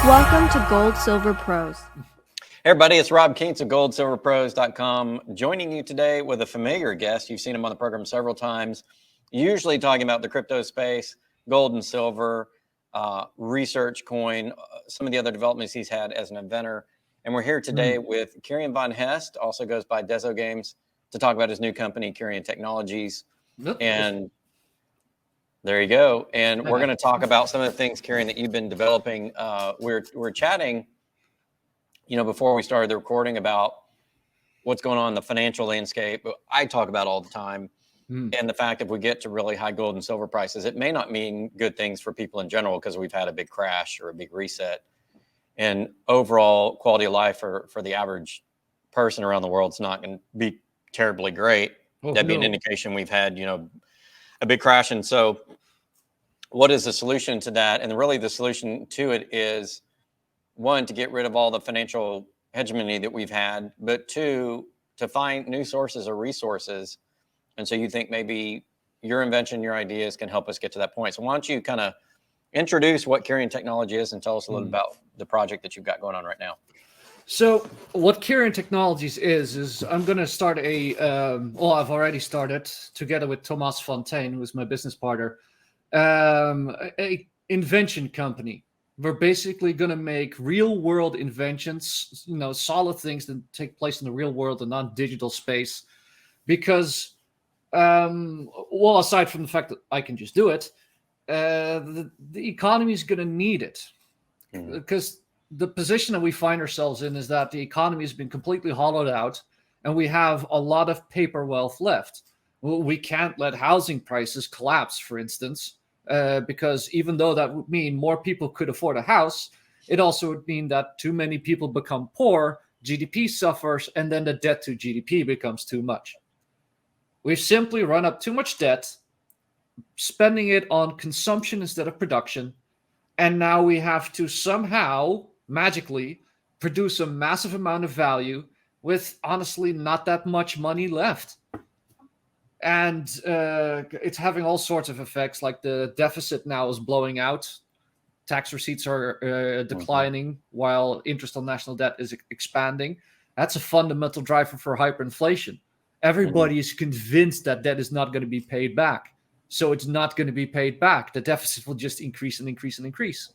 Welcome to Gold Silver Pros. Hey everybody, it's Rob Kientz of 𝑔oldsilverpros.com, joining you today with a familiar guest. You've seen him on the program several times, usually talking about the crypto space, gold and silver, research coin, some of the other developments he's had as an inventor. And we're here today with Kirian von Hest, also goes by Deso Games, to talk about his new company, Kirian Technologies. And there you go. And we're going to talk about some of the things, Kirian, that you've been developing. We're chatting, before we started the recording about what's going on in the financial landscape. I talk about all the time. And the fact that we get to really high gold and silver prices, it may not mean good things for people in general because we've had a big crash or a big reset. And overall quality of life for the average person around the world is not going to be terribly great. That'd be an indication we've had, a big crash. And so what is the solution to that? And really the solution to it is, one, to get rid of all the financial hegemony that we've had, but two, to find new sources or resources. And so you think maybe your invention, your ideas can help us get to that point. So why don't you kind of introduce what Kirian Technology is and tell us a little about the project that you've got going on right now. So what Kirian Technologies is I'm going to start I've already started together with Thomas Fontaine, who is my business partner, a invention company. We're basically going to make real world inventions, solid things that take place in the real world and non-digital space. Because, aside from the fact that I can just do it, the economy is going to need it. Because the position that we find ourselves in is that the economy has been completely hollowed out and we have a lot of paper wealth left. We can't let housing prices collapse, for instance, because even though that would mean more people could afford a house, it also would mean that too many people become poor, GDP suffers, and then the debt to GDP becomes too much. We've simply run up too much debt, spending it on consumption instead of production, and now we have to somehow, magically, produce a massive amount of value with, honestly, not that much money left. And it's having all sorts of effects, like the deficit now is blowing out. Tax receipts are declining while interest on national debt is expanding. That's a fundamental driver for hyperinflation. Everybody is convinced that debt is not going to be paid back. So it's not going to be paid back. The deficit will just increase and increase and increase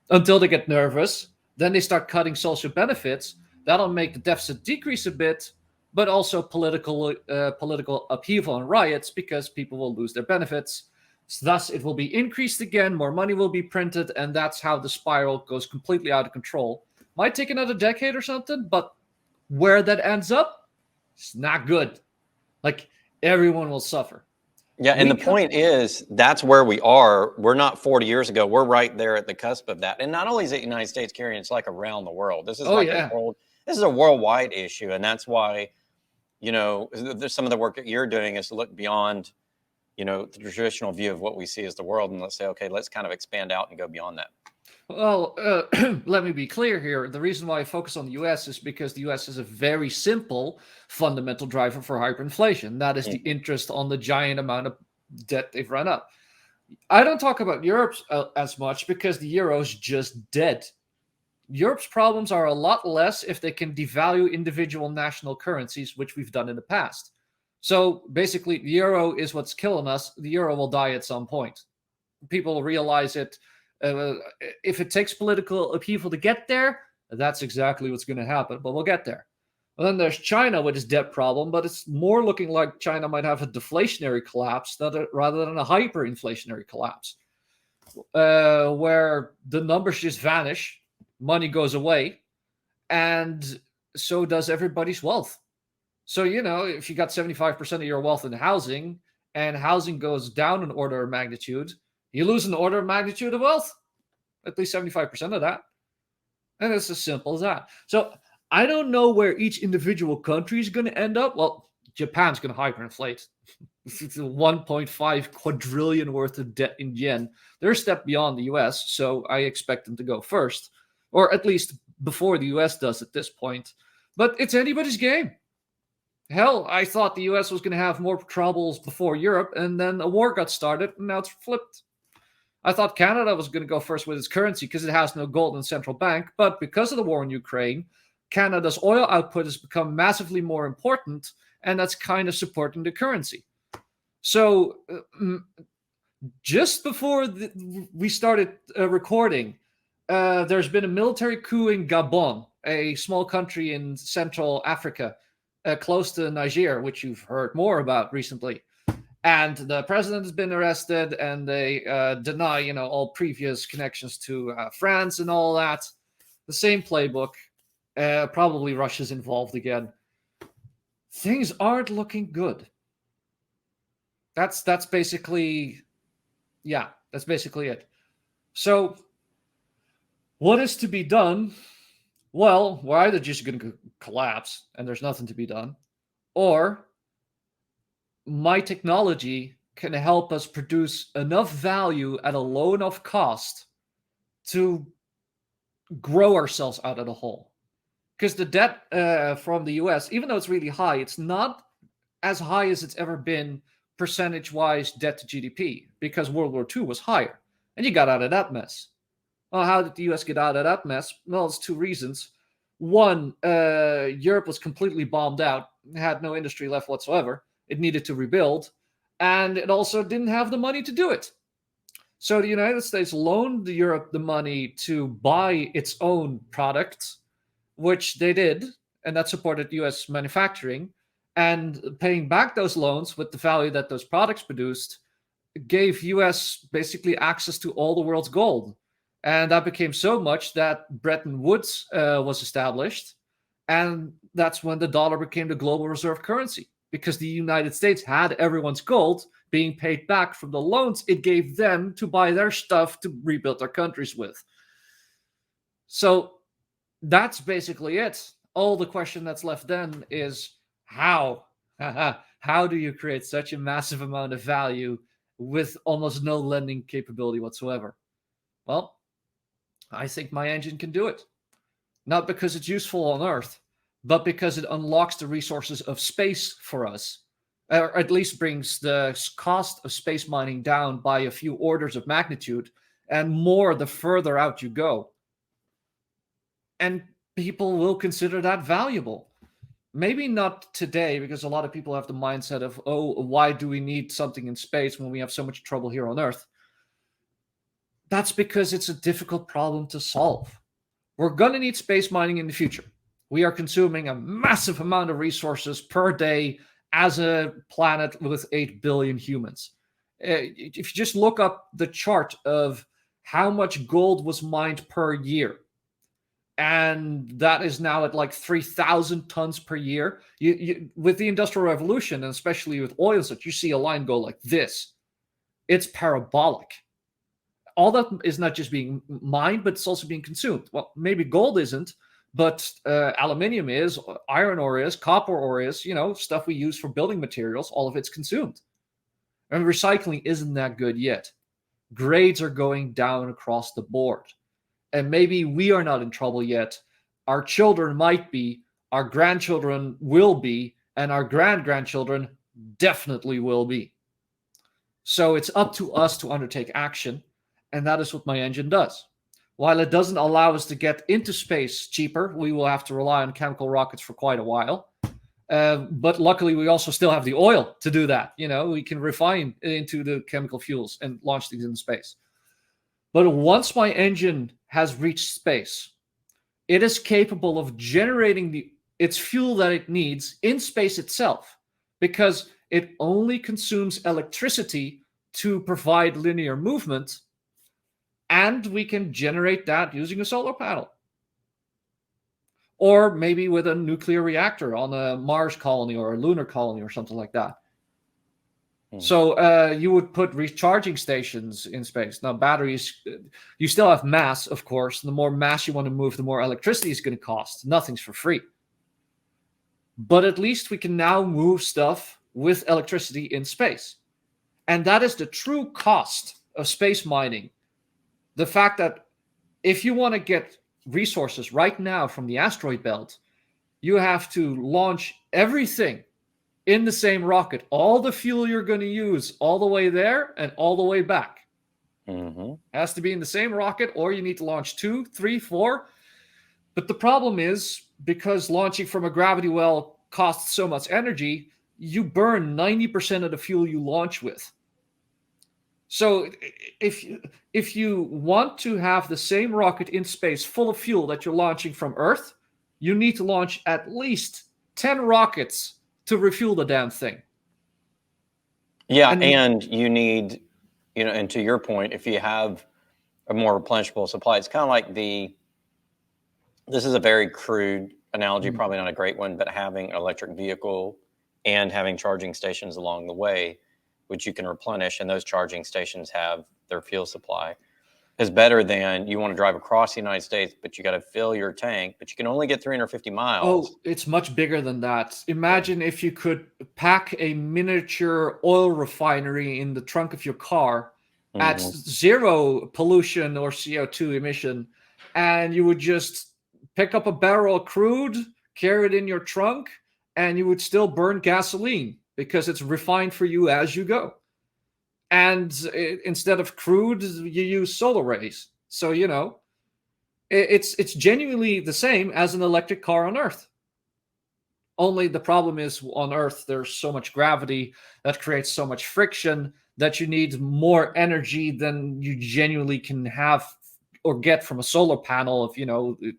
until they get nervous. Then they start cutting social benefits. That'll make the deficit decrease a bit, but also political upheaval and riots because people will lose their benefits. So thus, it will be increased again. More money will be printed. And that's how the spiral goes completely out of control. Might take another decade or something, but where that ends up, it's not good. Like, everyone will suffer. Yeah, and the point is, that's where we are. We're not 40 years ago. We're right there at the cusp of that. And not only is it United States, Kirian, it's like around the world. This is this is a worldwide issue. And that's why, there's some of the work that you're doing is to look beyond, the traditional view of what we see as the world. And let's say, okay, let's kind of expand out and go beyond that. Well, let me be clear here. The reason why I focus on the U.S. is because the U.S. is a very simple fundamental driver for hyperinflation. That is the interest on the giant amount of debt they've run up. I don't talk about Europe as much because the euro is just dead. Europe's problems are a lot less if they can devalue individual national currencies, which we've done in the past. So basically, the euro is what's killing us. The euro will die at some point. People realize it. If it takes political upheaval to get there, that's exactly what's going to happen, but we'll get there. And then there's China with its debt problem, but it's more looking like China might have a deflationary collapse rather than a hyperinflationary collapse, where the numbers just vanish, money goes away, and so does everybody's wealth. So, if you got 75% of your wealth in housing, and housing goes down an order of magnitude, you lose an order of magnitude of wealth, at least 75% of that. And it's as simple as that. So I don't know where each individual country is going to end up. Well, Japan's going to hyperinflate. It's 1.5 quadrillion worth of debt in yen. They're a step beyond the US, so I expect them to go first, or at least before the US does at this point. But it's anybody's game. Hell, I thought the US was going to have more troubles before Europe, and then a war got started, and now it's flipped. I thought Canada was going to go first with its currency because it has no gold in central bank. But because of the war in Ukraine, Canada's oil output has become massively more important, and that's kind of supporting the currency. So just before we started recording, there's been a military coup in Gabon, a small country in Central Africa, close to Niger, which you've heard more about recently. And the president has been arrested, and they deny, all previous connections to France and all that. The same playbook. Probably Russia's involved again. Things aren't looking good. That's basically, that's basically it. So, what is to be done? Well, we're either just going to collapse and there's nothing to be done, or my technology can help us produce enough value at a low enough cost to grow ourselves out of the hole. Because the debt from the US, even though it's really high, it's not as high as it's ever been percentage-wise debt to GDP, because World War II was higher, and you got out of that mess. Well, how did the US get out of that mess? Well, it's two reasons. One, Europe was completely bombed out, had no industry left whatsoever. It needed to rebuild, and it also didn't have the money to do it. So the United States loaned Europe the money to buy its own products, which they did, and that supported US manufacturing. And paying back those loans with the value that those products produced gave US basically access to all the world's gold. And that became so much that Bretton Woods was established. And that's when the dollar became the global reserve currency, because the United States had everyone's gold being paid back from the loans it gave them to buy their stuff to rebuild their countries with. So that's basically it. All the question that's left then is how? How do you create such a massive amount of value with almost no lending capability whatsoever? Well, I think my engine can do it. Not because it's useful on Earth, but because it unlocks the resources of space for us, or at least brings the cost of space mining down by a few orders of magnitude, and more the further out you go. And people will consider that valuable. Maybe not today, because a lot of people have the mindset of, oh, why do we need something in space when we have so much trouble here on Earth? That's because it's a difficult problem to solve. We're going to need space mining in the future. We are consuming a massive amount of resources per day as a planet with 8 billion humans. If you just look up the chart of how much gold was mined per year, and that is now at like 3,000 tons per year. With the Industrial Revolution, and especially with oil, such, you see a line go like this. It's parabolic. All that is not just being mined, but it's also being consumed. Well, maybe gold isn't, but aluminium is, iron ore is, copper ore is, stuff we use for building materials, all of it's consumed. And recycling isn't that good yet. Grades are going down across the board. And maybe we are not in trouble yet. Our children might be, our grandchildren will be, and our grandchildren definitely will be. So it's up to us to undertake action, and that is what my engine does. While it doesn't allow us to get into space cheaper, we will have to rely on chemical rockets for quite a while. But luckily, we also still have the oil to do that. We can refine into the chemical fuels and launch things in space. But once my engine has reached space, it is capable of generating its fuel that it needs in space itself, because it only consumes electricity to provide linear movement, and we can generate that using a solar panel. Or maybe with a nuclear reactor on a Mars colony or a lunar colony or something like that. So you would put recharging stations in space. Now, batteries, you still have mass, of course. The more mass you want to move, the more electricity is going to cost. Nothing's for free. But at least we can now move stuff with electricity in space. And that is the true cost of space mining. The fact that if you want to get resources right now from the asteroid belt, you have to launch everything in the same rocket, all the fuel you're going to use all the way there and all the way back. Mm-hmm. Has to be in the same rocket, or you need to launch 2, 3, 4. But the problem is, because launching from a gravity well costs so much energy, you burn 90% of the fuel you launch with. So if you want to have the same rocket in space full of fuel that you're launching from Earth, you need to launch at least 10 rockets to refuel the damn thing. Yeah, and you need, and to your point, if you have a more replenishable supply, it's kind of like this is a very crude analogy, probably not a great one, but having an electric vehicle and having charging stations along the way, which you can replenish, and those charging stations have their fuel supply, is better than you want to drive across the United States, but you got to fill your tank, but you can only get 350 miles. Oh, it's much bigger than that. Imagine if you could pack a miniature oil refinery in the trunk of your car at zero pollution or CO2 emission, and you would just pick up a barrel of crude, carry it in your trunk, and you would still burn gasoline because it's refined for you as you go. And instead of crude, you use solar rays. So, it's genuinely the same as an electric car on Earth. Only the problem is on Earth, there's so much gravity that creates so much friction that you need more energy than you genuinely can have or get from a solar panel of,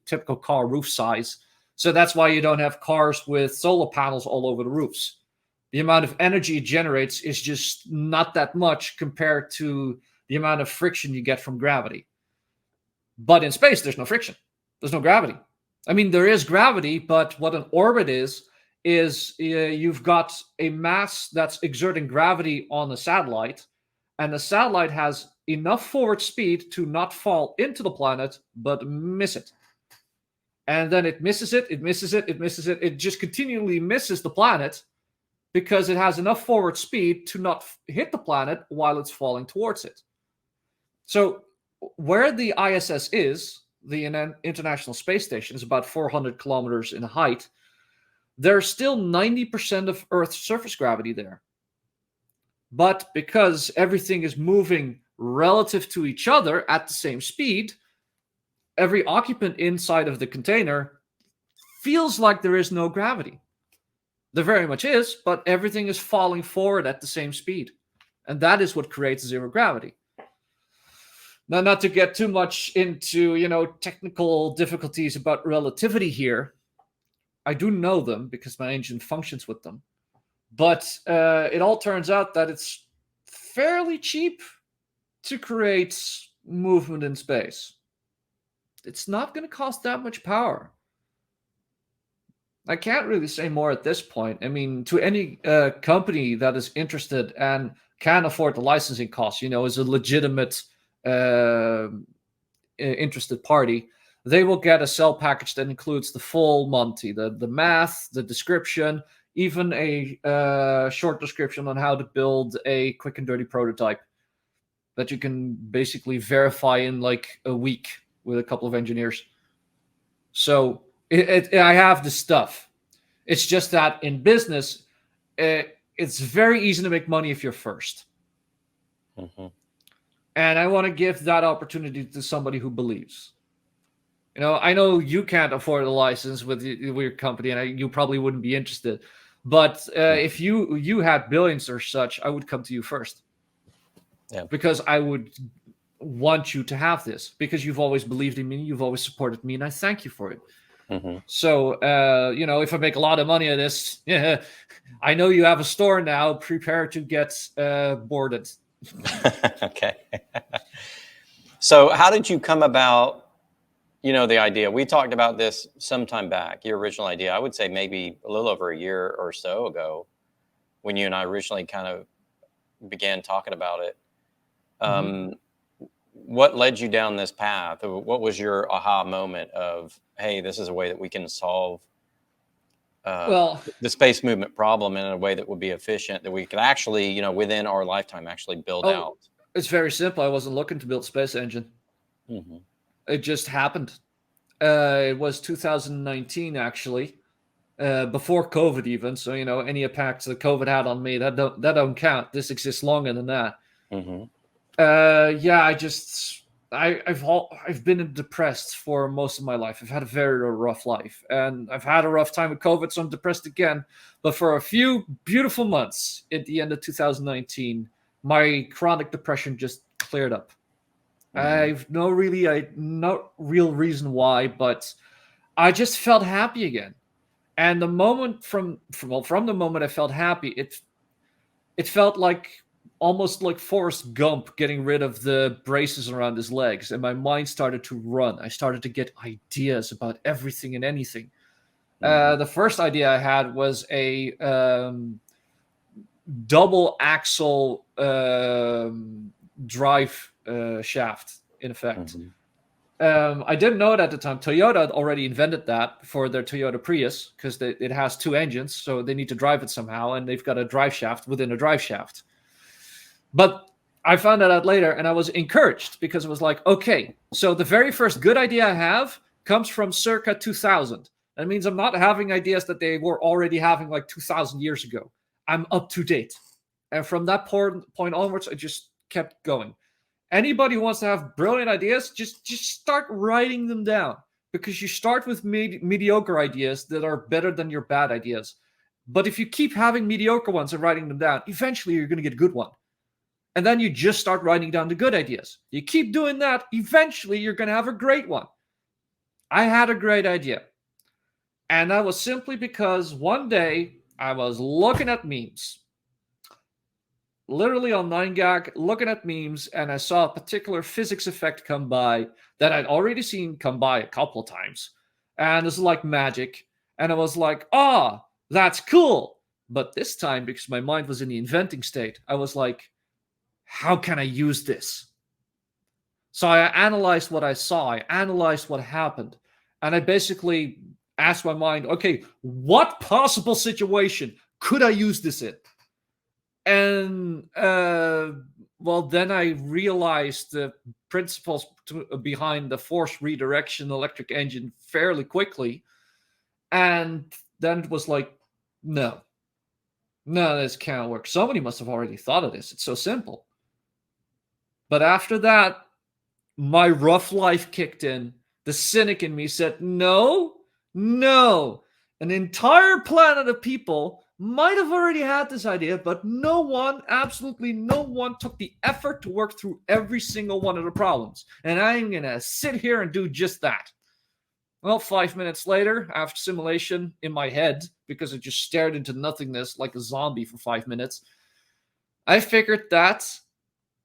typical car roof size. So that's why you don't have cars with solar panels all over the roofs. The amount of energy it generates is just not that much compared to the amount of friction you get from gravity. But in space, there's no friction. There's no gravity. I mean, there is gravity, but what an orbit is you've got a mass that's exerting gravity on a satellite, and the satellite has enough forward speed to not fall into the planet, but miss it. And then it misses it, it misses it, it misses it. It just continually misses the planet because it has enough forward speed to not hit the planet while it's falling towards it. So where the ISS is, the International Space Station, is about 400 kilometers in height. There's still 90% of Earth's surface gravity there. But because everything is moving relative to each other at the same speed, every occupant inside of the container feels like there is no gravity. There very much is, but everything is falling forward at the same speed. And that is what creates zero gravity. Now, not to get too much into, technical difficulties about relativity here. I do know them because my engine functions with them. But it all turns out that it's fairly cheap to create movement in space. It's not going to cost that much power. I can't really say more at this point. I mean, to any company that is interested and can afford the licensing costs, is a legitimate interested party, they will get a cell package that includes the full Monty, the math, the description, even a short description on how to build a quick and dirty prototype that you can basically verify in like a week with a couple of engineers. So I have the stuff. It's just that in business, it's very easy to make money if you're first. And I want to give that opportunity to somebody who believes. I know you can't afford a license with your company, and you probably wouldn't be interested. But if you had billions or such, I would come to you first. Yeah. Because I would want you to have this, because you've always believed in me, you've always supported me, and I thank you for it. So, if I make a lot of money at this, I know you have a store now. Prepare to get boarded. Okay. So how did you come about, the idea? We talked about this sometime back, your original idea. I would say maybe a little over a year or so ago when you and I originally kind of began talking about it. What led you down this path? What was your aha moment of, hey, this is a way that we can solve the space movement problem in a way that would be efficient, that we could actually, within our lifetime, actually build out? It's very simple. I wasn't looking to build a space engine. It just happened. It was 2019, actually, before COVID even. So, any impacts that COVID had on me, that don't count. This exists longer than that. Yeah, I've been depressed for most of my life. I've had a very rough life, and I've had a rough time with COVID, so I'm depressed again. But for a few beautiful months at the end of 2019, my chronic depression just cleared up. I've no real reason why, but I just felt happy again. And the moment from the moment I felt happy, it felt like almost like Forrest Gump getting rid of the braces around his legs, and my mind started to run. I started to get ideas about everything and anything. The first idea I had was a double axle drive shaft, in effect. I didn't know it at the time. Toyota had already invented that for their Toyota Prius, because it has two engines, so they need to drive it somehow, and they've got a drive shaft within a drive shaft. But I found that out later, and I was encouraged, because it was like, okay, so the very first good idea I have comes from circa 2000. That means I'm not having ideas that they were already having like 2000 years ago. I'm up to date. And from that point onwards, I just kept going. Anybody who wants to have brilliant ideas, just start writing them down, because you start with mediocre ideas that are better than your bad ideas. But if you keep having mediocre ones and writing them down, eventually you're going to get a good one. And then you just start writing down the good ideas. You keep doing that, eventually you're going to have a great one. I had a great idea. And that was simply because one day I was looking at memes. Literally on 9gag, looking at memes, and I saw a particular physics effect come by that I'd already seen come by a couple of times. And this is like magic. And I was like, that's cool. But this time, because my mind was in the inventing state, I was like, how can I use this? So I analyzed what I saw. I analyzed what happened. And I basically asked my mind, okay, what possible situation could I use this in? And, then I realized the principles behind the force redirection electric engine fairly quickly. And then it was like, no, this can't work. Somebody must have already thought of this. It's so simple. But after that, my rough life kicked in. The cynic in me said, no. An entire planet of people might have already had this idea, but absolutely no one took the effort to work through every single one of the problems. And I'm going to sit here and do just that. Well, 5 minutes later, after simulation in my head, because I just stared into nothingness like a zombie for 5 minutes, I figured that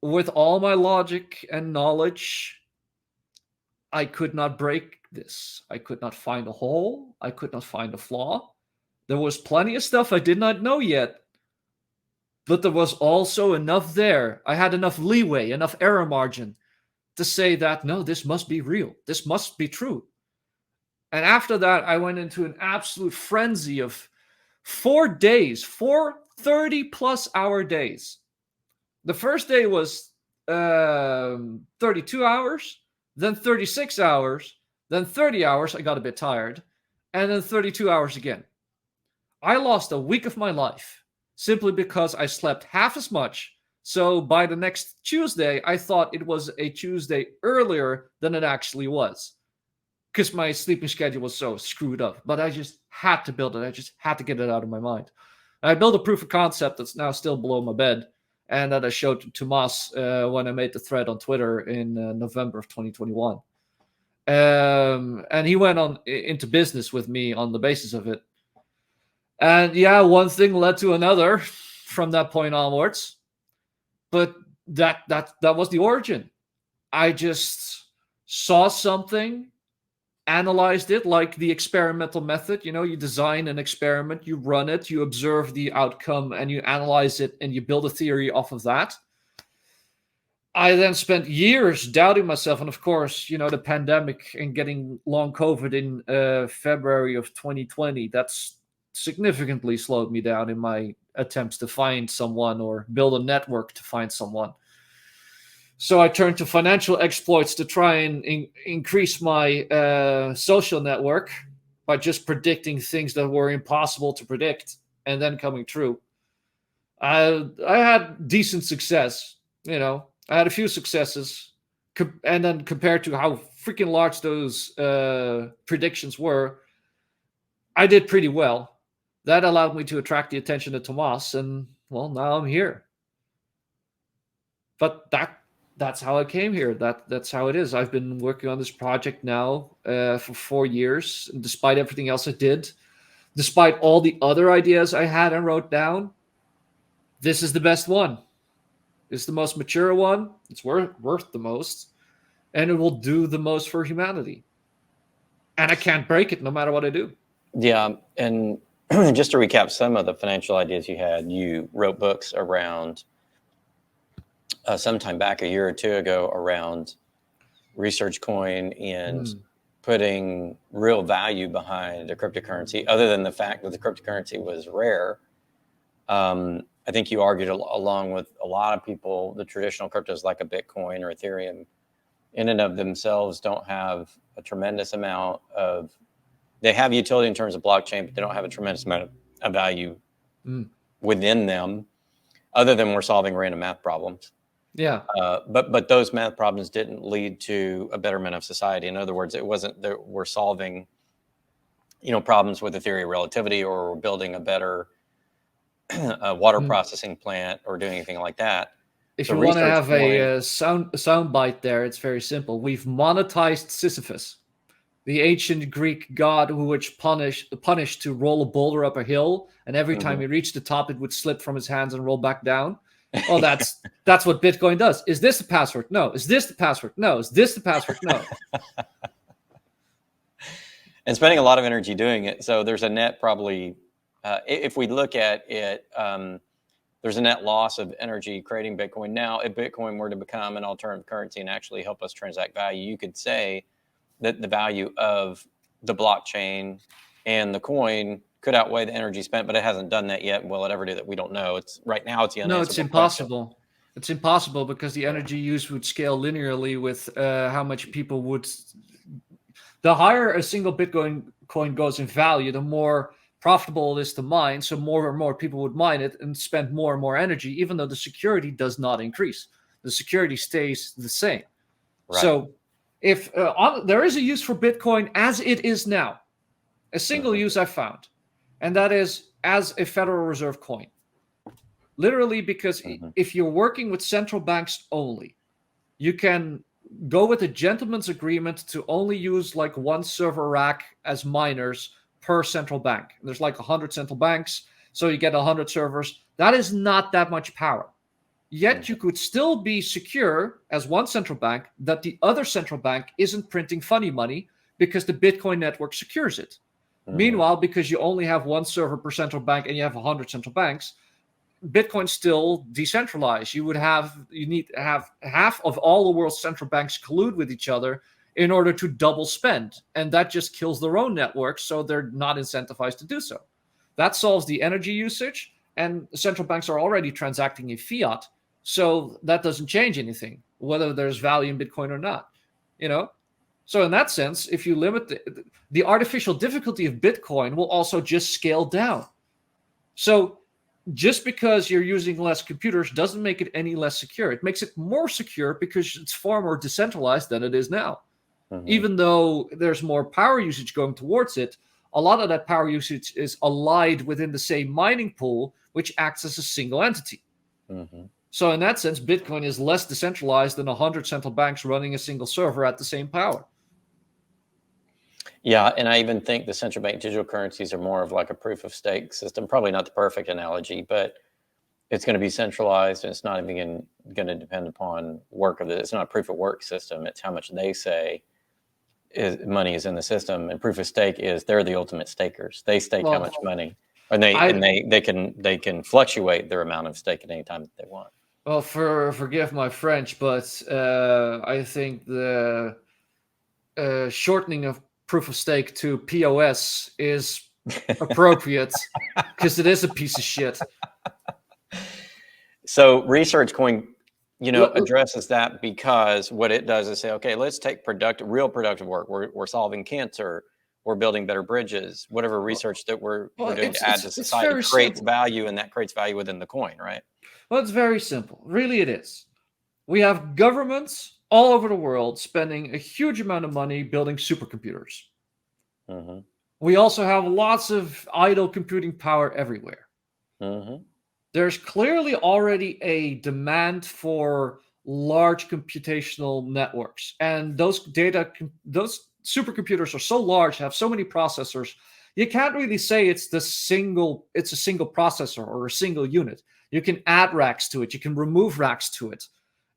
with all my logic and knowledge, I could not break this. I could not find a hole. I could not find a flaw. There was plenty of stuff I did not know yet, but there was also enough there. I had enough leeway, enough error margin to say that, no, this must be real. This must be true. And after that, I went into an absolute frenzy of 4 days, 4 30-plus hour days. The first day was 32 hours, then 36 hours, then 30 hours. I got a bit tired, and then 32 hours again. I lost a week of my life simply because I slept half as much. So by the next Tuesday, I thought it was a Tuesday earlier than it actually was, because my sleeping schedule was so screwed up. But I just had to build it. I just had to get it out of my mind. I built a proof of concept that's now still below my bed, and that I showed to Tomas when I made the thread on Twitter in November of 2021. And he went on into business with me on the basis of it. And yeah, one thing led to another from that point onwards. But that was the origin. I just saw something, analyzed it like the experimental method. You know, you design an experiment, you run it, you observe the outcome, and you analyze it, and you build a theory off of that. I then spent years doubting myself. And of course, you know, the pandemic and getting long COVID in February of 2020, that's significantly slowed me down in my attempts to find someone or build a network to find someone. So I turned to financial exploits to try and increase my social network by just predicting things that were impossible to predict and then coming true. I had decent success, you know, I had a few successes, and then compared to how freaking large those predictions were, I did pretty well. That allowed me to attract the attention of Tomas, and well, now I'm here. But that's how I came here. That's how it is. I've been working on this project now for 4 years, and despite everything else I did, despite all the other ideas I had and wrote down, this is the best one. It's the most mature one. It's worth the most, and it will do the most for humanity. And I can't break it no matter what I do. Yeah, and just to recap some of the financial ideas you had, you wrote books around sometime back a year or two ago around research coin and putting real value behind the cryptocurrency, other than the fact that the cryptocurrency was rare. I think you argued along with a lot of people, the traditional cryptos like a Bitcoin or Ethereum in and of themselves don't have a tremendous amount of, they have utility in terms of blockchain, but they don't have a tremendous amount of value within them, other than we're solving random math problems. Yeah. But those math problems didn't lead to a betterment of society. In other words, it wasn't that we're solving, problems with the theory of relativity, or we're building a better water processing plant, or doing anything like that. If you want to have a sound bite there, it's very simple. We've monetized Sisyphus, the ancient Greek god who was punished to roll a boulder up a hill, and every time he reached the top, it would slip from his hands and roll back down. Oh, that's what Bitcoin does. Is this the password? No. Is this the password? No. Is this the password? No. And spending a lot of energy doing it. So there's a net probably, if we look at it, there's a net loss of energy creating Bitcoin. Now, if Bitcoin were to become an alternative currency and actually help us transact value, you could say that the value of the blockchain and the coin could outweigh the energy spent, but it hasn't done that yet. Will it ever do that? We don't know. It's right now. It's the unanswerable it's impossible. Question. It's impossible because the energy use would scale linearly with how much people would. The higher a single Bitcoin coin goes in value, the more profitable it is to mine. So more and more people would mine it and spend more and more energy, even though the security does not increase. The security stays the same. Right. So if there is a use for Bitcoin as it is now, a single use I found. And that is as a Federal Reserve coin. Literally, because if you're working with central banks only, you can go with a gentleman's agreement to only use like one server rack as miners per central bank. There's like 100 central banks, so you get 100 servers. That is not that much power. Yet you could still be secure as one central bank that the other central bank isn't printing funny money because the Bitcoin network secures it. Meanwhile, because you only have one server per central bank and you have 100 central banks, Bitcoin's still decentralized. You need to have half of all the world's central banks collude with each other in order to double spend. And that just kills their own network, so they're not incentivized to do so. That solves the energy usage, and central banks are already transacting in fiat, so that doesn't change anything, whether there's value in Bitcoin or not, So in that sense, if you limit the artificial difficulty of Bitcoin will also just scale down. So just because you're using less computers doesn't make it any less secure. It makes it more secure because it's far more decentralized than it is now. Even though there's more power usage going towards it, a lot of that power usage is allied within the same mining pool, which acts as a single entity. So in that sense, Bitcoin is less decentralized than 100 central banks running a single server at the same power. Yeah, and I even think the central bank digital currencies are more of like a proof of stake system. Probably not the perfect analogy, but it's going to be centralized, and it's not even going to depend upon work of it. It's not a proof of work system. It's how much they say money is in the system, and proof of stake is they're the ultimate stakers. They stake how much money, and they can fluctuate their amount of stake at any time that they want. Well, forgive my French, but I think the shortening of proof of stake to POS is appropriate because it is a piece of shit. So Research Coin, addresses that, because what it does is say, okay, let's take real productive work. We're solving cancer. We're building better bridges. Whatever research that we're doing to add to society creates value, and that creates value within the coin, right? Well, it's very simple. Really, it is. We have governments all over the world spending a huge amount of money building supercomputers. Mm-hmm. We also have lots of idle computing power everywhere. Mm-hmm. There's clearly already a demand for large computational networks, and those supercomputers are so large, have so many processors, you can't really say it's a single processor or a single unit. You can add racks to it, you can remove racks to it.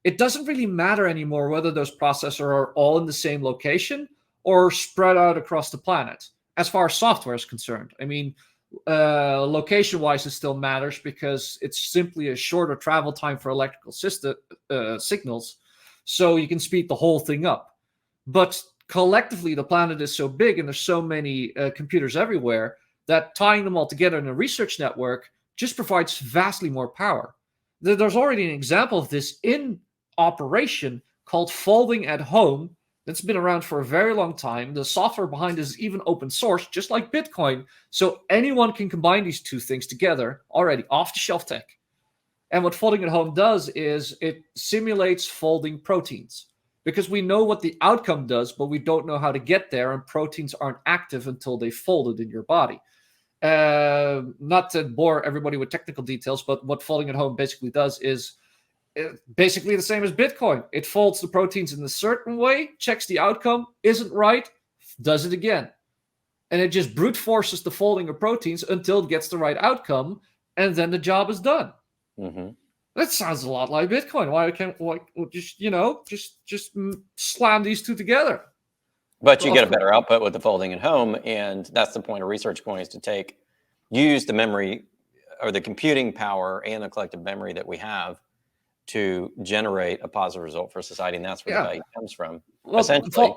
It doesn't really matter anymore whether those processors are all in the same location or spread out across the planet, as far as software is concerned. I mean, location-wise, it still matters because it's simply a shorter travel time for electrical signals, so you can speed the whole thing up. But collectively, the planet is so big and there's so many computers everywhere that tying them all together in a research network just provides vastly more power. There's already an example of this in operation called folding at home that's been around for a very long time. The software behind it is even open source, just like Bitcoin, so anyone can combine these two things together already, off-the-shelf tech. And what folding at home does is it simulates folding proteins, because we know what the outcome does, but we don't know how to get there, and proteins aren't active until they folded in your body. Not to bore everybody with technical details, but what folding at home basically does is basically the same as Bitcoin. It folds the proteins in a certain way, checks the outcome, isn't right, does it again. And it just brute forces the folding of proteins until it gets the right outcome, and then the job is done. Mm-hmm. That sounds a lot like Bitcoin. Why can't just slam these two together? But you get a better output with the folding at home, and that's the point of research coins, to use the memory or the computing power and the collective memory that we have to generate a positive result for society, and that's where the value comes from. Well, essentially,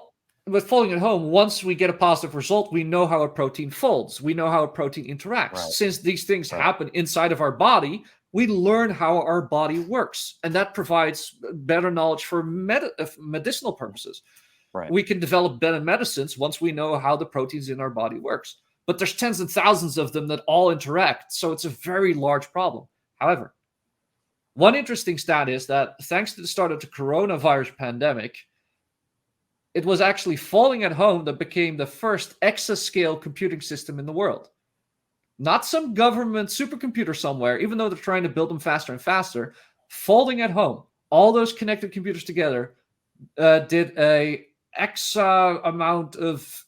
with folding at home, once we get a positive result, we know how a protein folds. We know how a protein interacts. Right. Since these things happen inside of our body, we learn how our body works, and that provides better knowledge for medicinal purposes. Right. We can develop better medicines once we know how the proteins in our body works. But there's tens and thousands of them that all interact, so it's a very large problem. However, one interesting stat is that thanks to the start of the coronavirus pandemic, it was actually folding at home that became the first exascale computing system in the world. Not some government supercomputer somewhere, even though they're trying to build them faster and faster. Folding at home, all those connected computers together did a amount of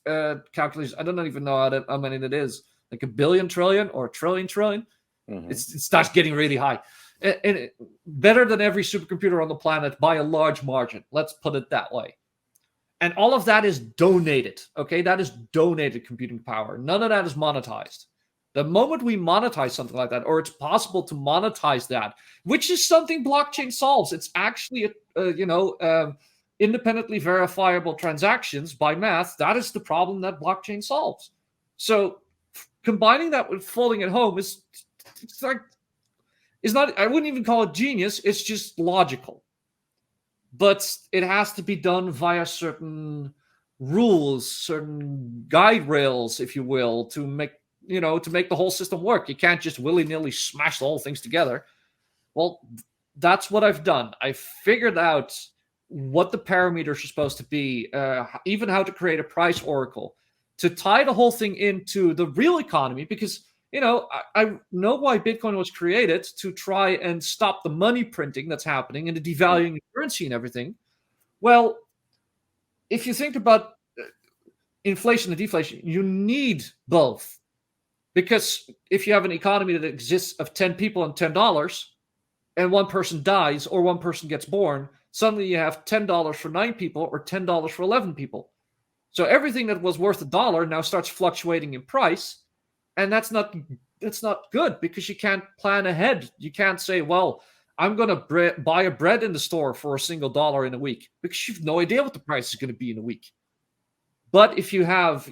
calculations. I don't even know how many it is, like a billion trillion or a trillion. Mm-hmm. It starts getting really high. And better than every supercomputer on the planet by a large margin. Let's put it that way. And all of that is donated. Okay, that is donated computing power. None of that is monetized. The moment we monetize something like that, or it's possible to monetize that, which is something blockchain solves. It's actually independently verifiable transactions by math. That is the problem that blockchain solves. So combining that with folding at home is not, I wouldn't even call it genius. It's just logical. But it has to be done via certain rules, certain guide rails, if you will, to make the whole system work. You can't just willy-nilly smash the whole things together. Well, that's what I've done. I figured out what the parameters are supposed to be, even how to create a price oracle, to tie the whole thing into the real economy, because I know why Bitcoin was created, to try and stop the money printing that's happening and the devaluing of currency and everything. Well, if you think about inflation and deflation, you need both. Because if you have an economy that exists of 10 people and $10, and one person dies or one person gets born, suddenly you have $10 for 9 people or $10 for 11 people. So everything that was worth $1 now starts fluctuating in price. And that's not good, because you can't plan ahead. You can't say, well, I'm going to buy a bread in the store for $1 in a week, because you have no idea what the price is going to be in a week. But if you have,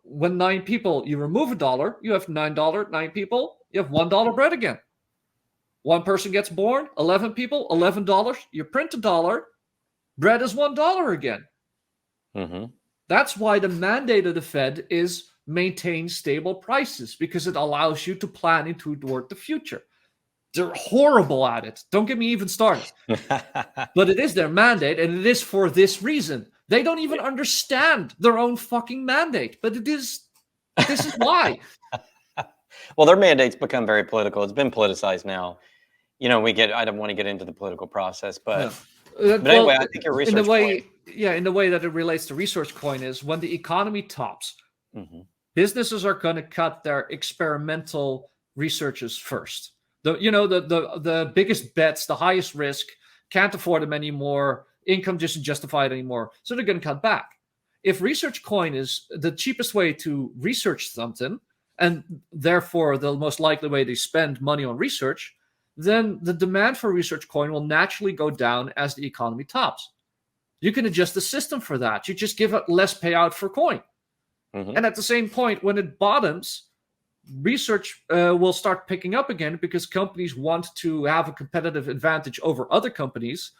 when 9 people, you remove $1, you have $9, 9 people, you have $1 bread again. One person gets born, 11 people, $11, you print $1, bread is $1 again. Mm-hmm. That's why the mandate of the Fed is maintain stable prices, because it allows you to plan toward the future. They're horrible at it. Don't get me even started. But it is their mandate, and it is for this reason. They don't even understand their own fucking mandate, but it is. This is why. Well, their mandates become very political. It's been politicized now. You know, I don't want to get into the political process, but anyway, I think your research in the way that it relates to research coin is when the economy tops, businesses are going to cut their experimental researches first. The biggest bets, the highest risk, can't afford them anymore. Income just isn't justified anymore, so they're going to cut back. If research coin is the cheapest way to research something, and therefore the most likely way to spend money on research, then the demand for research coin will naturally go down as the economy tops. You can adjust the system for that. You just give it less payout for coin. And at the same point, when it bottoms, research will start picking up again because companies want to have a competitive advantage over other companies.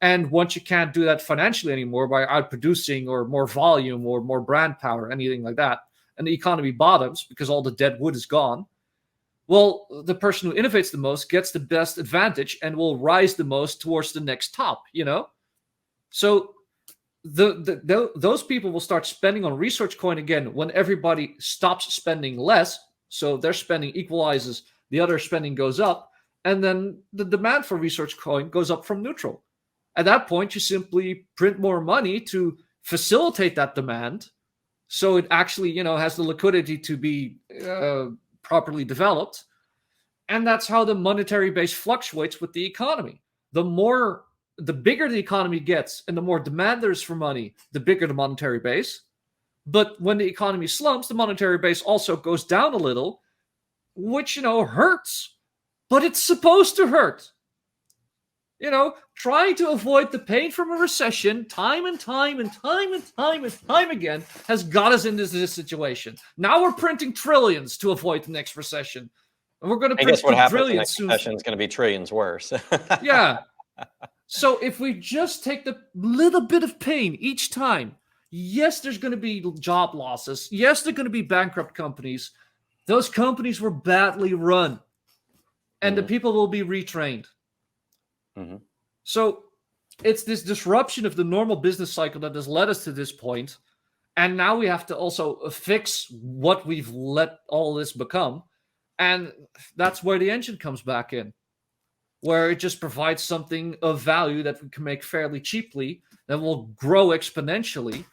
And once you can't do that financially anymore by outproducing or more volume or more brand power, anything like that, and the economy bottoms because all the dead wood is gone, well, the person who innovates the most gets the best advantage and will rise the most towards the next top, So those people will start spending on research coin again when everybody stops spending less. So their spending equalizes, the other spending goes up, and then the demand for research coin goes up from neutral. At that point, you simply print more money to facilitate that demand, so it actually, has the liquidity to be properly developed. And that's how the monetary base fluctuates with the economy. The bigger the economy gets and the more demand there is for money, the bigger the monetary base. But when the economy slumps, the monetary base also goes down a little, which, hurts. But it's supposed to hurt. Trying to avoid the pain from a recession time and time again has got us into this situation. Now we're printing trillions to avoid the next recession. And we're going to print guess what happens trillions next soon. recession is going to be trillions worse. Yeah. So if we just take the little bit of pain each time, yes, there's going to be job losses. Yes, there are going to be bankrupt companies. Those companies were badly run. And the people will be retrained. So it's this disruption of the normal business cycle that has led us to this point. And now we have to also fix what we've let all this become. And that's where the engine comes back in, where it just provides something of value that we can make fairly cheaply, that will grow exponentially,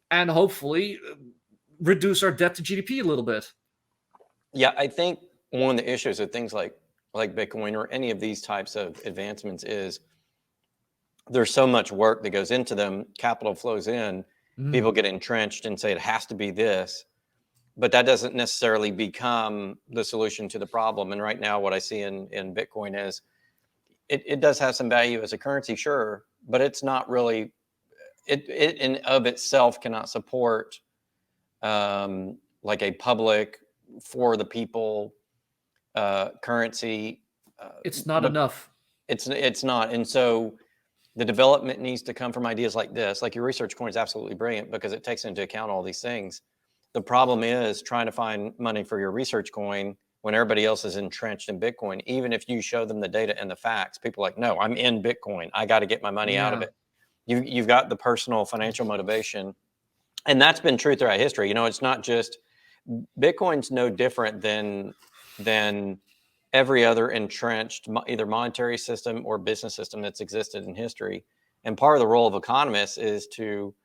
and hopefully reduce our debt to GDP a little bit. Yeah, I think one of the issues with things like Bitcoin or any of these types of advancements is there's so much work that goes into them. Capital flows in, people get entrenched and say it has to be this, but that doesn't necessarily become the solution to the problem. And right now, what I see in Bitcoin is it does have some value as a currency, sure, but it's not really, it in of itself cannot support like a public for the people currency. It's not enough. It's not. And so the development needs to come from ideas like this. Like your research coin is absolutely brilliant because it takes into account all these things. The problem is trying to find money for your research coin when everybody else is entrenched in Bitcoin. Even if you show them the data and the facts, people are like, no, I'm in Bitcoin. I got to get my money out of it. You've got the personal financial motivation. And that's been true throughout history. It's not just Bitcoin's no different than every other entrenched either monetary system or business system that's existed in history. And part of the role of economists is to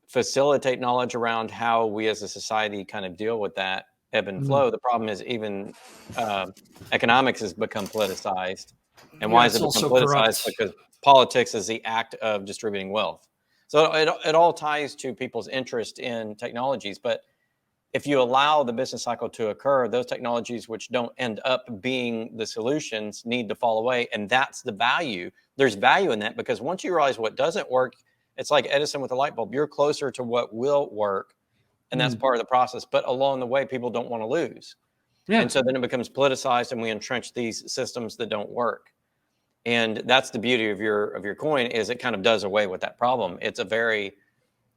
facilitate knowledge around how we as a society kind of deal with that ebb and flow. The problem is even economics has become politicized. And why has it become politicized? Because politics is the act of distributing wealth. So it all ties to people's interest in technologies. But if you allow the business cycle to occur, those technologies which don't end up being the solutions need to fall away. And that's the value. There's value in that because once you realize what doesn't work, it's like Edison with the light bulb. You're closer to what will work. And that's part of the process. But along the way, people don't want to lose. Yeah. And so then it becomes politicized and we entrench these systems that don't work. And that's the beauty of your coin is it kind of does away with that problem. It's a very,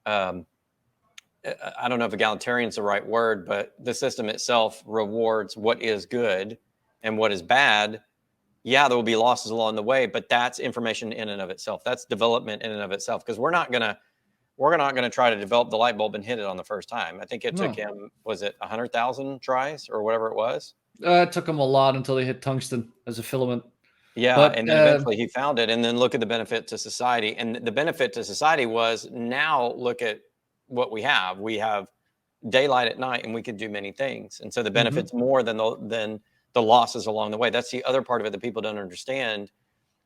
I don't know if egalitarian is the right word, but the system itself rewards what is good and what is bad yeah, there will be losses along the way, but that's information in and of itself. That's development in and of itself, because we're not gonna try to develop the light bulb and hit it on the first time. I think it took No. him, was it 100,000 tries or whatever it was? It took them a lot until they hit tungsten as a filament. Yeah, But and then eventually he found it, and then look at the benefit to society. And the benefit to society was, now look at what we have. We have daylight at night, and we could do many things. And so the benefit's more than the losses along the way. That's the other part of it that people don't understand.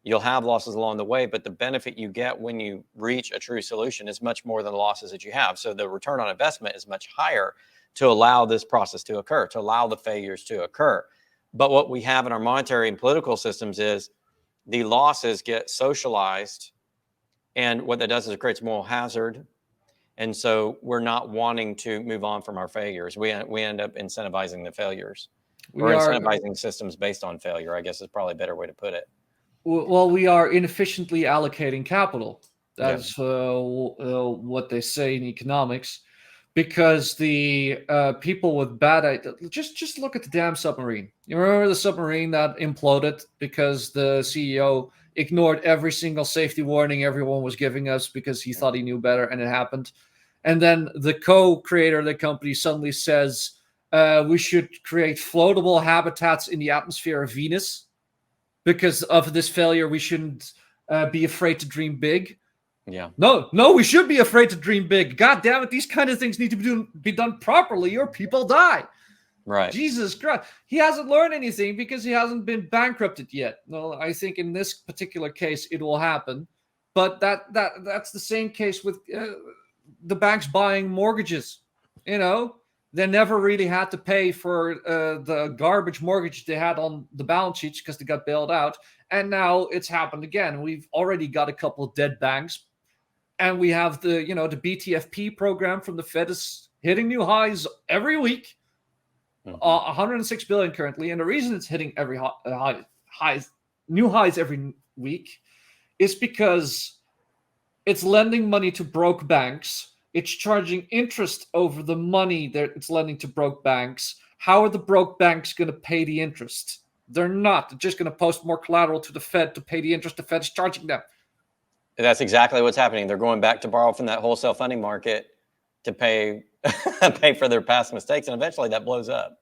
You'll have losses along the way, but the benefit you get when you reach a true solution is much more than the losses that you have. So the return on investment is much higher to allow this process to occur, to allow the failures to occur. But what we have in our monetary and political systems is the losses get socialized, and what that does is it creates moral hazard. And so we're not wanting to move on from our failures. We end up incentivizing the failures. We're incentivizing systems based on failure, I guess is probably a better way to put it. Well, we are inefficiently allocating capital. That's what they say in economics. Because the people with bad ideas, just look at the damn submarine. You remember the submarine that imploded because the CEO ignored every single safety warning everyone was giving us because he thought he knew better, and it happened. And then the co-creator of the company suddenly says we should create floatable habitats in the atmosphere of Venus. Because of this failure, we shouldn't be afraid to dream big. Yeah. No, we should be afraid to dream big. God damn it, these kind of things need to be done properly, or people die. Right. Jesus Christ. He hasn't learned anything because he hasn't been bankrupted yet. Well, I think in this particular case, it will happen. But that's the same case with the banks buying mortgages. You know, they never really had to pay for the garbage mortgage they had on the balance sheets because they got bailed out. And now it's happened again. We've already got a couple of dead banks. And we have the BTFP program from the Fed is hitting new highs every week. 106 billion currently. And the reason it's hitting every new highs every week is because it's lending money to broke banks. It's charging interest over the money that it's lending to broke banks. How are the broke banks going to pay the interest? They're not. They're just going to post more collateral to the Fed to pay the interest the Fed is charging them. That's exactly what's happening. They're going back to borrow from that wholesale funding market to pay for their past mistakes, and eventually that blows up.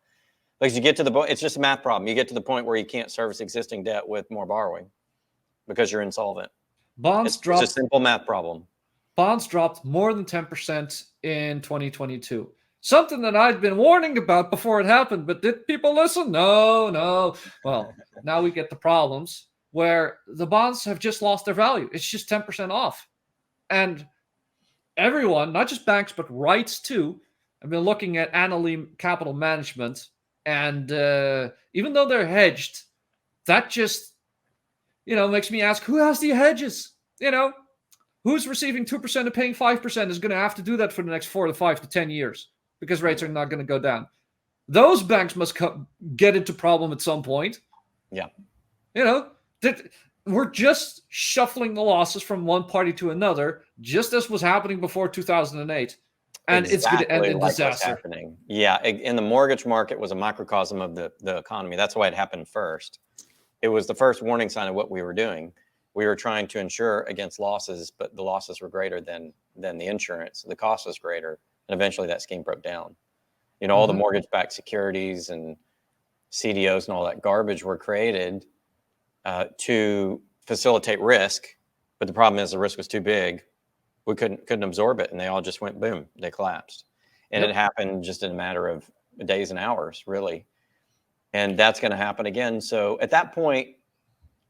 Because you get to the point, it's just a math problem. You get to the point where you can't service existing debt with more borrowing because you're insolvent. It's a simple math problem. Bonds dropped more than 10% in 2022. Something that I'd been warning about before it happened, but did people listen? No. Well, now we get the problems where the bonds have just lost their value. It's just 10% off. And everyone, not just banks, but REITs too, have been looking at Annaly Capital Management. And even though they're hedged, that just, makes me ask, who has the hedges? Who's receiving 2% and paying 5% is going to have to do that for the next 4 to 5 to 10 years because rates are not going to go down. Those banks must get into problem at some point. Yeah. We're just shuffling the losses from one party to another, just as was happening before 2008. And it's going to end in disaster. Happening. Yeah. And the mortgage market was a microcosm of the economy. That's why it happened first. It was the first warning sign of what we were doing. We were trying to insure against losses, but the losses were greater than the insurance. The cost was greater. And eventually that scheme broke down. All the mortgage-backed securities and CDOs and all that garbage were created to facilitate risk. But the problem is the risk was too big. We couldn't absorb it. And they all just went boom, they collapsed. And it happened just in a matter of days and hours, really. And that's going to happen again. So at that point,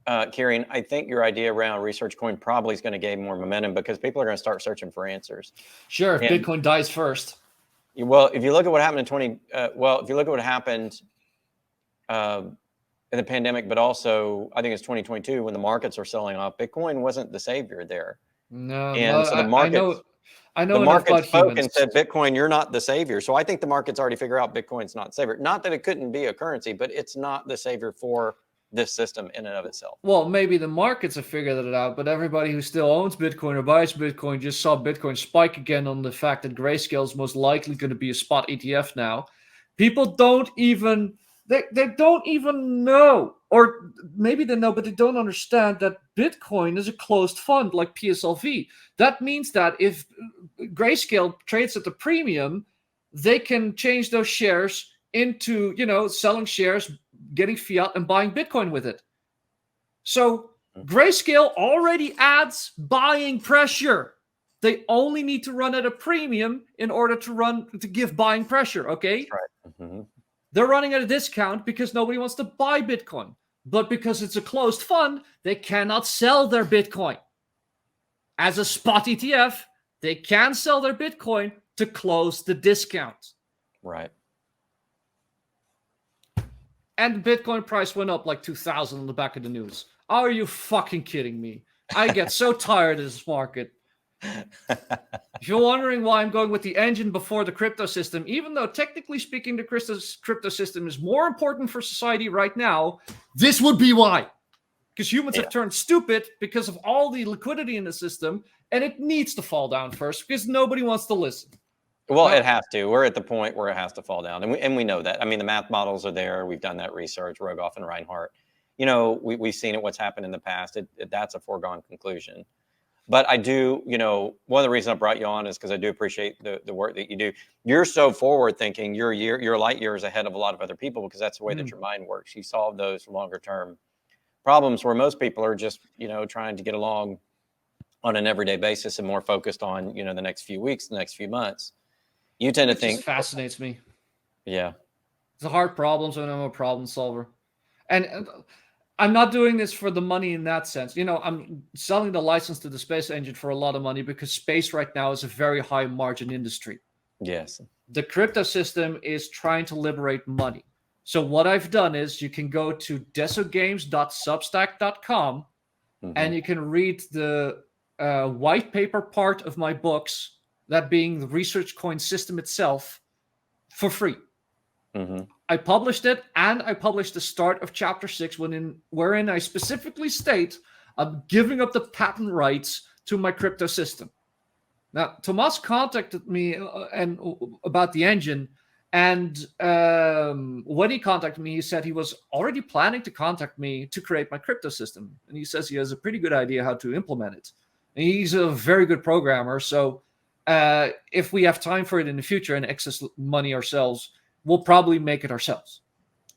Kirian, I think your idea around Research Coin probably is going to gain more momentum because people are going to start searching for answers. Sure, if Bitcoin dies first. Well, if you look at what happened in if you look at what happened in the pandemic, but also I think it's 2022 when the markets are selling off, Bitcoin wasn't the savior there. No, and so the markets, I know the market spoke humans. and said, Bitcoin, you're not the savior. So I think the markets already figure out Bitcoin's not the savior. Not that it couldn't be a currency, but it's not the savior for this system in and of itself. Well, maybe the markets have figured it out, but everybody who still owns Bitcoin or buys Bitcoin just saw Bitcoin spike again on the fact that Grayscale is most likely going to be a spot ETF now. People don't even, they don't even know or maybe they know, but they don't understand that Bitcoin is a closed fund like PSLV. That means that if Grayscale trades at the premium, they can change those shares into, selling shares, getting fiat, and buying Bitcoin with it. So Grayscale already adds buying pressure. They only need to run at a premium in order to give buying pressure, okay? That's right. They're running at a discount because nobody wants to buy Bitcoin. But because it's a closed fund, they cannot sell their Bitcoin. As a spot ETF, they can sell their Bitcoin to close the discount. Right. And the Bitcoin price went up like 2,000 on the back of the news. Are you fucking kidding me? I get so tired of this market. If you're wondering why I'm going with the engine before the crypto system, even though technically speaking, the crypto system is more important for society right now, this would be why. Because humans have turned stupid because of all the liquidity in the system, and it needs to fall down first because nobody wants to listen. Well, it has to. We're at the point where it has to fall down, and we know that. I mean, the math models are there. We've done that research, Rogoff and Reinhardt. We've seen it, what's happened in the past. That's a foregone conclusion. But I do, one of the reasons I brought you on is because I do appreciate the work that you do. You're so forward thinking. You're light years ahead of a lot of other people because that's the way that your mind works. You solve those longer term problems where most people are just, trying to get along on an everyday basis and more focused on, the next few weeks, the next few months. You tend to think. It fascinates me. Yeah. It's a hard problems and I'm a problem solver. And I'm not doing this for the money in that sense. I'm selling the license to the space engine for a lot of money because space right now is a very high margin industry. Yes. The crypto system is trying to liberate money. So what I've done is you can go to desogames.substack.com and you can read the white paper part of my books, that being the research coin system itself, for free. I published it, and I published the start of chapter 6 wherein I specifically state I'm giving up the patent rights to my crypto system. Now, Tomas contacted me about the engine, and when he contacted me, he said he was already planning to contact me to create my crypto system. And he says he has a pretty good idea how to implement it. And he's a very good programmer, so if we have time for it in the future and excess money ourselves, we'll probably make it ourselves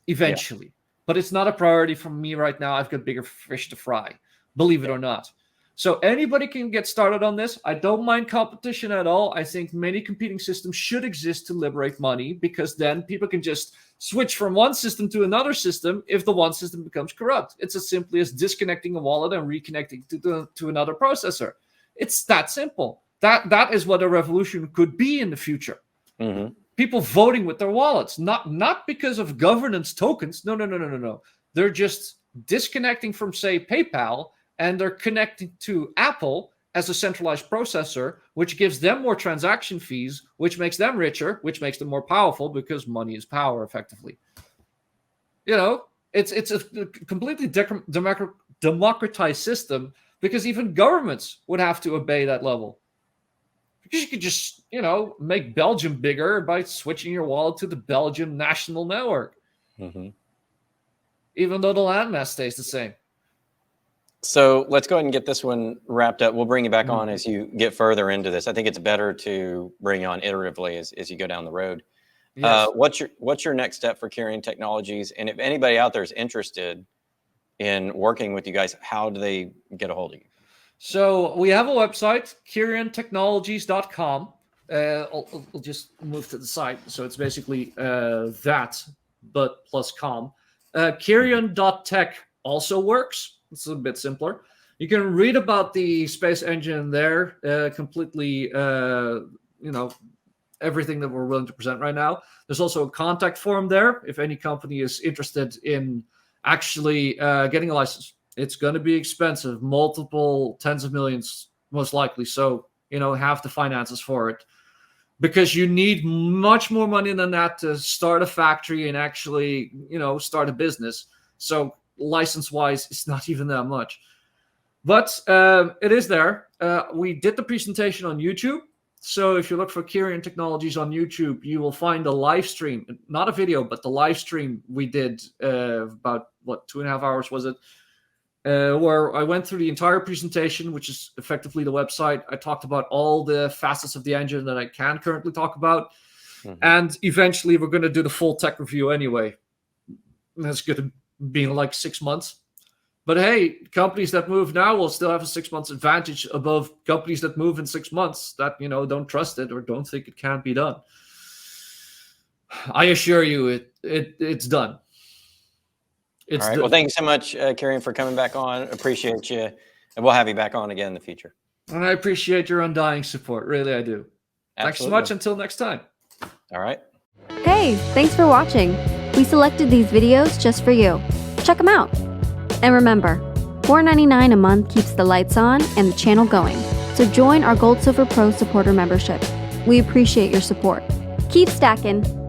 eventually. But it's not a priority for me right now. I've got bigger fish to fry, believe it or not. So anybody can get started on this. I don't mind competition at all. I think many competing systems should exist to liberate money because then people can just switch from one system to another system if the one system becomes corrupt. It's as simply as disconnecting a wallet and reconnecting to another processor. It's that simple. That is what a revolution could be in the future. People voting with their wallets, not because of governance tokens. No. They're just disconnecting from, say, PayPal, and they're connecting to Apple as a centralized processor, which gives them more transaction fees, which makes them richer, which makes them more powerful because money is power, effectively. It's a completely democratized system because even governments would have to obey that level. Because you could just, make Belgium bigger by switching your wallet to the Belgium national network. Even though the landmass stays the same. So let's go ahead and get this one wrapped up. We'll bring you back on as you get further into this. I think it's better to bring you on iteratively as you go down the road. Yes. What's your next step for Kirian Technologies? And if anybody out there is interested in working with you guys, how do they get a hold of you? So we have a website, KirianTechnologies.com. I'll just move to the site. So it's basically that, but plus com. Carion.tech also works. It's a bit simpler. You can read about the space engine there, completely, everything that we're willing to present right now. There's also a contact form there if any company is interested in actually getting a license. It's going to be expensive, multiple tens of millions, most likely. So, have the finances for it because you need much more money than that to start a factory and actually, start a business. So license-wise, it's not even that much. But it is there. We did the presentation on YouTube. So if you look for Kirian Technologies on YouTube, you will find a live stream, not a video, but the live stream we did about what, 2.5 hours was it? Where I went through the entire presentation, which is effectively the website. I talked about all the facets of the engine that I can currently talk about. And eventually we're going to do the full tech review anyway. That's going to be in like 6 months. But hey, companies that move now will still have a 6 months advantage above companies that move in 6 months that, don't trust it or don't think it can be done. I assure you it's done. All right. Well, thank you so much, Kirian, for coming back on. Appreciate you. And we'll have you back on again in the future. And I appreciate your undying support. Really, I do. Absolutely. Thanks so much. Until next time. All right. Hey, thanks for watching. We selected these videos just for you. Check them out. And remember, $4.99 a month keeps the lights on and the channel going. So join our Gold Silver Pro supporter membership. We appreciate your support. Keep stacking.